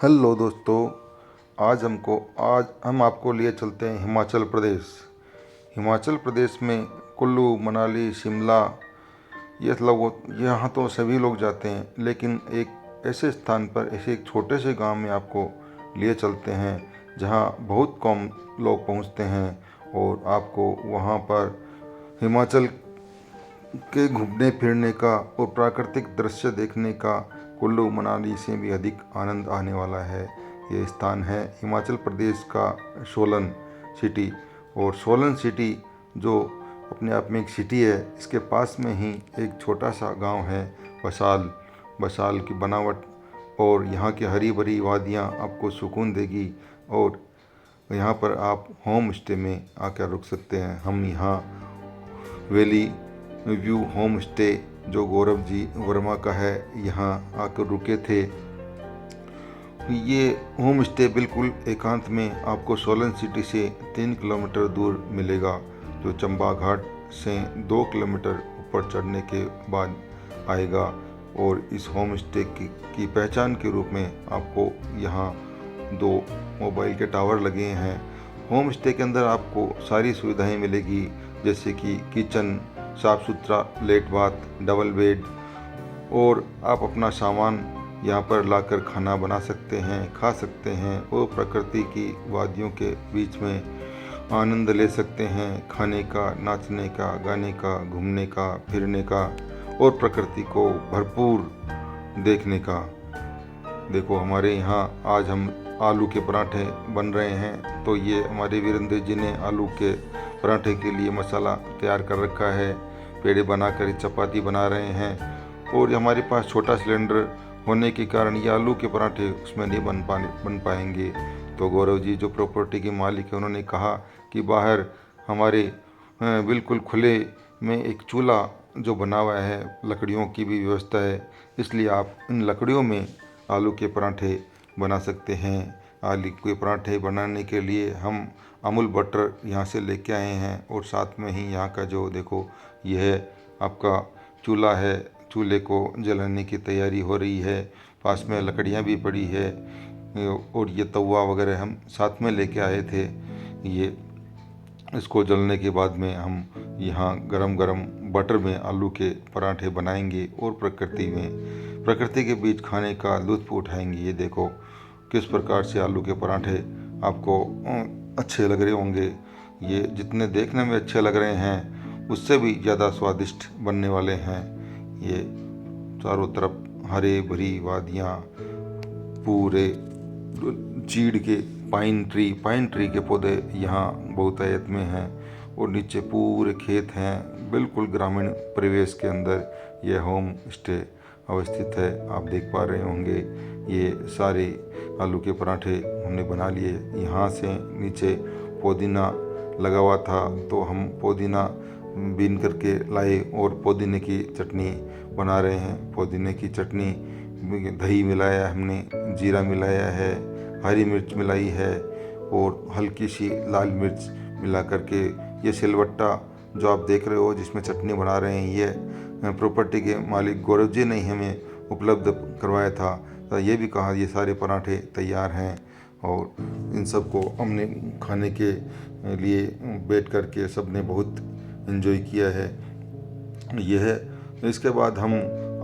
Hello दोस्तों। आज हम आपको लिए चलते हैं हिमाचल प्रदेश। हिमाचल प्रदेश में कुल्लू, मनाली, शिमला, ये लोग यहाँ तो सभी लोग जाते हैं, लेकिन एक ऐसे स्थान पर, ऐसे एक छोटे से गांव में आपको लिए चलते हैं जहाँ बहुत कम लोग पहुँचते हैं और आपको वहाँ पर हिमाचल के घूमने फिरने का और प्राकृतिक दृश्य देखने का कुल्लू मनाली से भी अधिक आनंद आने वाला है। ये स्थान है हिमाचल प्रदेश का सोलन सिटी। और सोलन सिटी जो अपने आप में एक सिटी है, इसके पास में ही एक छोटा सा गांव है बसाल। बसाल की बनावट और यहाँ की हरी भरी वादियाँ आपको सुकून देगी और यहाँ पर आप होम स्टे में आकर रुक सकते हैं। हम यहाँ वैली व्यू होम स्टे जो गौरव जी वर्मा का है, यहाँ आकर रुके थे। ये होम स्टे बिल्कुल एकांत में आपको सोलन सिटी से 3 किलोमीटर दूर मिलेगा, जो चंबा घाट से 2 किलोमीटर ऊपर चढ़ने के बाद आएगा। और इस होम स्टे की पहचान के रूप में आपको यहाँ 2 मोबाइल के टावर लगे हैं। होम स्टे के अंदर आपको सारी सुविधाएं मिलेगी, जैसे कि किचन, साफ़ सुथरा लेट बाथ, डबल बेड, और आप अपना सामान यहाँ पर लाकर खाना बना सकते हैं, खा सकते हैं और प्रकृति की वादियों के बीच में आनंद ले सकते हैं, खाने का, नाचने का, गाने का, घूमने का, फिरने का और प्रकृति को भरपूर देखने का। देखो, हमारे यहाँ आज हम आलू के पराठे बन रहे हैं, तो ये हमारे वीरेंद्र जी ने आलू के पराठे के लिए मसाला तैयार कर रखा है। पेड़े बनाकर चपाती बना रहे हैं और हमारे पास छोटा सिलेंडर होने के कारण ये आलू के पराठे उसमें नहीं बन पाएंगे। तो गौरव जी जो प्रॉपर्टी के मालिक हैं, उन्होंने कहा कि बाहर हमारे बिल्कुल खुले में एक चूल्हा जो बना हुआ है, लकड़ियों की भी व्यवस्था है, इसलिए आप इन लकड़ियों में आलू के पराठे बना सकते हैं। आलू के पराठे बनाने के लिए हम अमूल बटर यहाँ से लेके आए हैं और साथ में ही यहाँ का जो देखो, यह आपका चूल्हा है, चूल्हे को जलाने की तैयारी हो रही है। पास में लकड़ियाँ भी पड़ी है और ये तवा वगैरह हम साथ में लेके आए थे। ये इसको जलने के बाद में हम यहाँ गरम गरम बटर में आलू के पराठे बनाएंगे और प्रकृति के बीच खाने का लुत्फ़ उठाएंगे। ये देखो किस प्रकार से आलू के पराठे आपको अच्छे लग रहे होंगे। ये जितने देखने में अच्छे लग रहे हैं, उससे भी ज़्यादा स्वादिष्ट बनने वाले हैं। ये चारों तरफ हरे भरी वादियाँ, पूरे चीड़ के पाइन ट्री के पौधे यहाँ बहुतायत में हैं और नीचे पूरे खेत हैं। बिल्कुल ग्रामीण परिवेश के अंदर यह होम स्टे अवस्थित है। आप देख पा रहे होंगे ये सारे आलू के पराठे हमने बना लिए। यहाँ से नीचे पुदीना लगा हुआ था, तो हम पुदीना बीन करके लाए और पुदीने की चटनी बना रहे हैं। पुदीने की चटनी, दही मिलाया हमने, जीरा मिलाया है, हरी मिर्च मिलाई है और हल्की सी लाल मिर्च मिला करके ये सिलवट्टा जो आप देख रहे हो जिसमें चटनी बना रहे हैं, ये प्रॉपर्टी के मालिक गौरव जी ने हमें उपलब्ध करवाया था। तो ये भी कहा ये सारे पराठे तैयार हैं और इन सब को हमने खाने के लिए बैठ करके सब ने बहुत एंजॉय किया है। इसके बाद हम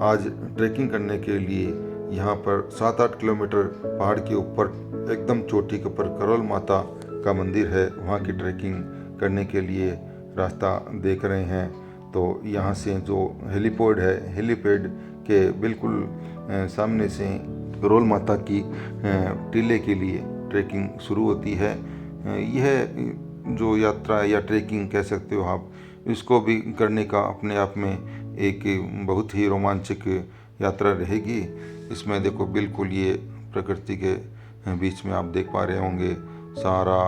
आज ट्रैकिंग करने के लिए यहाँ पर 7-8 किलोमीटर पहाड़ के ऊपर एकदम चोटी के ऊपर करोल माता का मंदिर है, वहाँ की ट्रैकिंग करने के लिए रास्ता देख रहे हैं। तो यहाँ से जो हेलीपैड है, हेलीपैड के बिल्कुल सामने से करोल माता की टीले के लिए ट्रैकिंग शुरू होती है। यह जो यात्रा या ट्रैकिंग कह सकते हो आप, इसको भी करने का अपने आप में एक बहुत ही रोमांचक यात्रा रहेगी। इसमें देखो बिल्कुल ये प्रकृति के बीच में आप देख पा रहे होंगे, सारा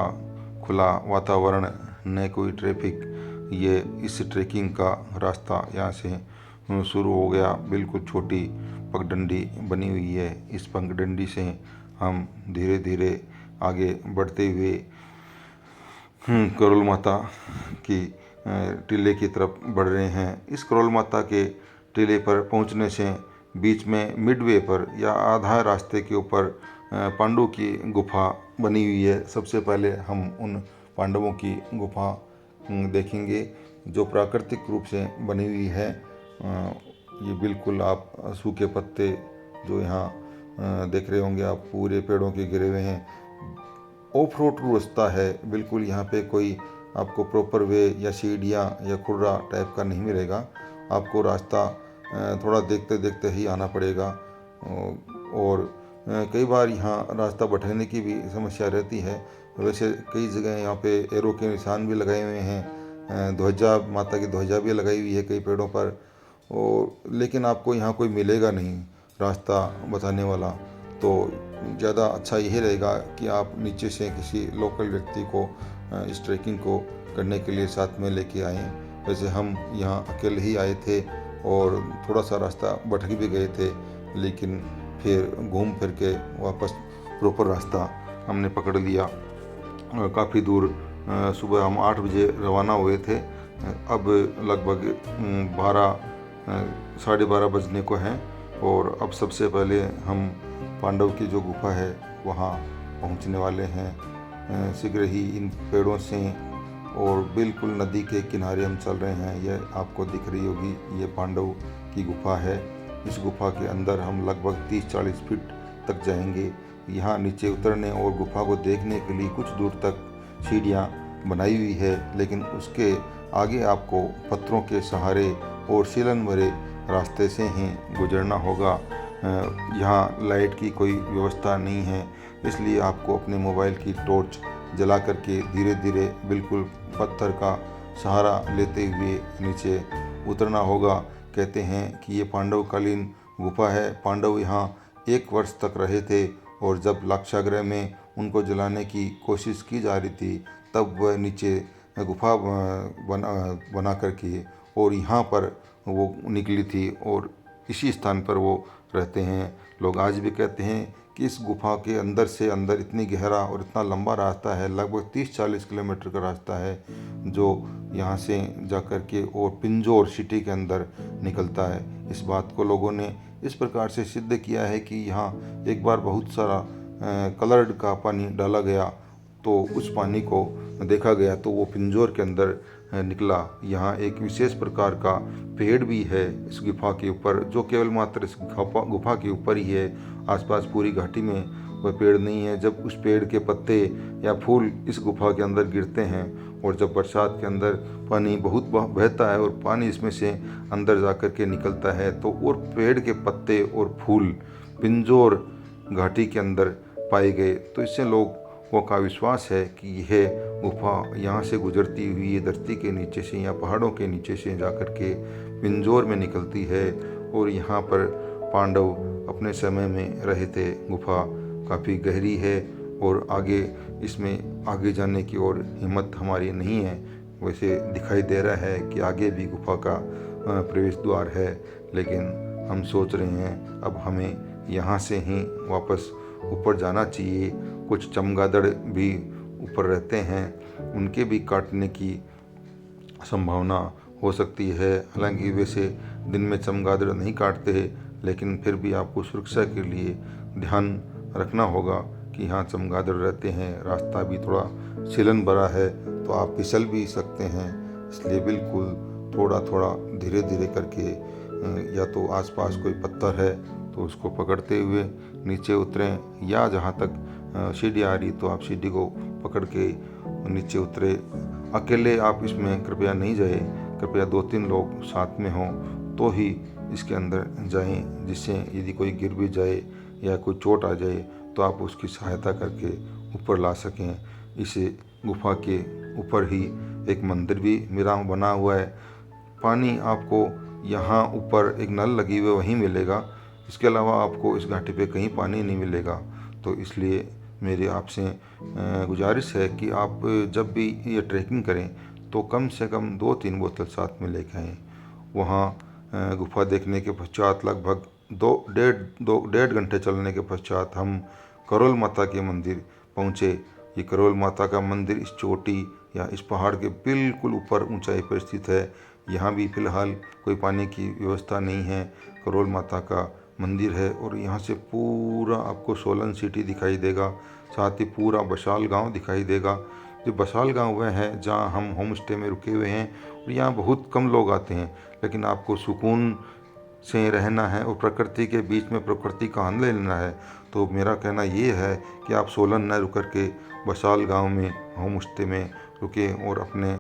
खुला वातावरण, न कोई ट्रैफिक। ये इस ट्रैकिंग का रास्ता यहाँ से शुरू हो गया। बिल्कुल छोटी पगडंडी बनी हुई है, इस पगडंडी से हम धीरे धीरे आगे बढ़ते हुए करोल माता की टीले की तरफ बढ़ रहे हैं। इस करोल माता के टीले पर पहुंचने से बीच में मिडवे पर या आधा रास्ते के ऊपर पांडवों की गुफा बनी हुई है। सबसे पहले हम उन पांडवों की गुफा देखेंगे जो प्राकृतिक रूप से बनी हुई है। ये बिल्कुल आप सूखे पत्ते जो यहाँ देख रहे होंगे आप, पूरे पेड़ों के गिरे हुए हैं। ऑफ रोड रास्ता है बिल्कुल, यहाँ पे कोई आपको प्रॉपर वे या सीढ़ियाँ या खुर्रा टाइप का नहीं मिलेगा। आपको रास्ता थोड़ा देखते देखते ही आना पड़ेगा। और कई बार यहाँ रास्ता भटकने की भी समस्या रहती है। वैसे कई जगह यहाँ पे एरो के निशान भी लगाए हुए हैं, ध्वजा, माता की ध्वजा भी लगाई हुई है कई पेड़ों पर। और लेकिन आपको यहाँ कोई मिलेगा नहीं रास्ता बताने वाला। तो ज़्यादा अच्छा यही रहेगा कि आप नीचे से किसी लोकल व्यक्ति को इस ट्रैकिंग को करने के लिए साथ में लेके आएँ। वैसे हम यहाँ अकेले ही आए थे और थोड़ा सा रास्ता भटक भी गए थे, लेकिन फिर घूम फिर के वापस प्रॉपर रास्ता हमने पकड़ लिया। काफ़ी दूर सुबह हम 8 बजे रवाना हुए थे। अब लगभग 12 बजने को हैं और अब सबसे पहले हम पांडव की जो गुफा है वहाँ पहुँचने वाले हैं। शीघ्र ही इन पेड़ों से और बिल्कुल नदी के किनारे हम चल रहे हैं। यह आपको दिख रही होगी, ये पांडव की गुफा है। इस गुफा के अंदर हम लगभग 30-40 फीट तक जाएंगे। यहाँ नीचे उतरने और गुफा को देखने के लिए कुछ दूर तक सीढ़ियाँ बनाई हुई है, लेकिन उसके आगे आपको पत्थरों के सहारे और सीलन भरे रास्ते से ही गुजरना होगा। यहाँ लाइट की कोई व्यवस्था नहीं है, इसलिए आपको अपने मोबाइल की टॉर्च जला करके धीरे धीरे बिल्कुल पत्थर का सहारा लेते हुए नीचे उतरना होगा। कहते हैं कि ये पांडवकालीन गुफा है। पांडव यहाँ 1 वर्ष तक रहे थे और जब लाक्षागृह में उनको जलाने की कोशिश की जा रही थी तब वह नीचे गुफा बना करके और यहाँ पर वो निकली थी और इसी स्थान पर वो रहते हैं। लोग आज भी कहते हैं कि इस गुफा के अंदर से अंदर इतनी गहरा और इतना लंबा रास्ता है, लगभग 30-40 किलोमीटर का रास्ता है जो यहाँ से जाकर के और पिंजौर सिटी के अंदर निकलता है। इस बात को लोगों ने इस प्रकार से सिद्ध किया है कि यहाँ एक बार बहुत सारा कलर्ड का पानी डाला गया तो उस पानी को देखा गया तो वो पिंजौर के अंदर निकला। यहाँ एक विशेष प्रकार का पेड़ भी है इस गुफा के ऊपर, जो केवल मात्र इस गुफा के ऊपर ही है। आसपास पूरी घाटी में वह पेड़ नहीं है। जब उस पेड़ के पत्ते या फूल इस गुफा के अंदर गिरते हैं और जब बरसात के अंदर पानी बहुत बहता है और पानी इसमें से अंदर जा कर के निकलता है तो और पेड़ के पत्ते और फूल पिंजौर घाटी के अंदर पाए गए। तो इससे लोगों का विश्वास है कि यह गुफा यहाँ से गुजरती हुई धरती के नीचे से या पहाड़ों के नीचे से जाकर के पिंजौर में निकलती है और यहाँ पर पांडव अपने समय में रहे थे। गुफा काफ़ी गहरी है और आगे इसमें आगे जाने की और हिम्मत हमारी नहीं है। वैसे दिखाई दे रहा है कि आगे भी गुफा का प्रवेश द्वार है, लेकिन हम सोच रहे हैं अब हमें यहाँ से ही वापस ऊपर जाना चाहिए। कुछ चमगादड़ भी ऊपर रहते हैं, उनके भी काटने की संभावना हो सकती है। हालांकि वैसे दिन में चमगादड़ नहीं काटते, लेकिन फिर भी आपको सुरक्षा के लिए ध्यान रखना होगा कि यहाँ चमगादड़ रहते हैं। रास्ता भी थोड़ा सीलन भरा है तो आप फिसल भी सकते हैं, इसलिए बिल्कुल थोड़ा थोड़ा धीरे धीरे करके या तो आसपास कोई पत्थर है तो उसको पकड़ते हुए नीचे उतरें, या जहाँ तक सीढ़ी आ रही तो आप सीढ़ी को पकड़ के नीचे उतरे। अकेले आप इसमें कृपया नहीं जाए, कृपया 2-3 लोग साथ में हों तो ही इसके अंदर जाएं, जिससे यदि कोई गिर भी जाए या कोई चोट आ जाए तो आप उसकी सहायता करके ऊपर ला सकें। इस गुफा के ऊपर ही एक मंदिर भी मेरा बना हुआ है। पानी आपको यहाँ ऊपर एक नल लगी हुई वहीं मिलेगा, इसके अलावा आपको इस घाटी पे कहीं पानी नहीं मिलेगा। तो इसलिए मेरी आपसे गुजारिश है कि आप जब भी ये ट्रैकिंग करें तो कम से कम 2-3 बोतल साथ में लेके आएँ। वहाँ गुफा देखने के पश्चात लगभग 2-1.5 घंटे चलने के पश्चात हम करोल माता के मंदिर पहुँचे। ये करोल माता का मंदिर इस चोटी या इस पहाड़ के बिल्कुल ऊपर ऊंचाई पर स्थित है। यहाँ भी फ़िलहाल कोई पानी की व्यवस्था नहीं है। करोल माता का मंदिर है और यहाँ से पूरा आपको सोलन सिटी दिखाई देगा, साथ ही पूरा बशाल गांव दिखाई देगा। जो बशाल गांव वह है जहाँ हम होम स्टे में रुके हुए हैं और यहाँ बहुत कम लोग आते हैं, लेकिन आपको सुकून से रहना है और प्रकृति के बीच में प्रकृति का आनंद लेना है। तो मेरा कहना ये है कि आप सोलन न रुक कर के बशाल गांव में होम स्टे में रुके और अपने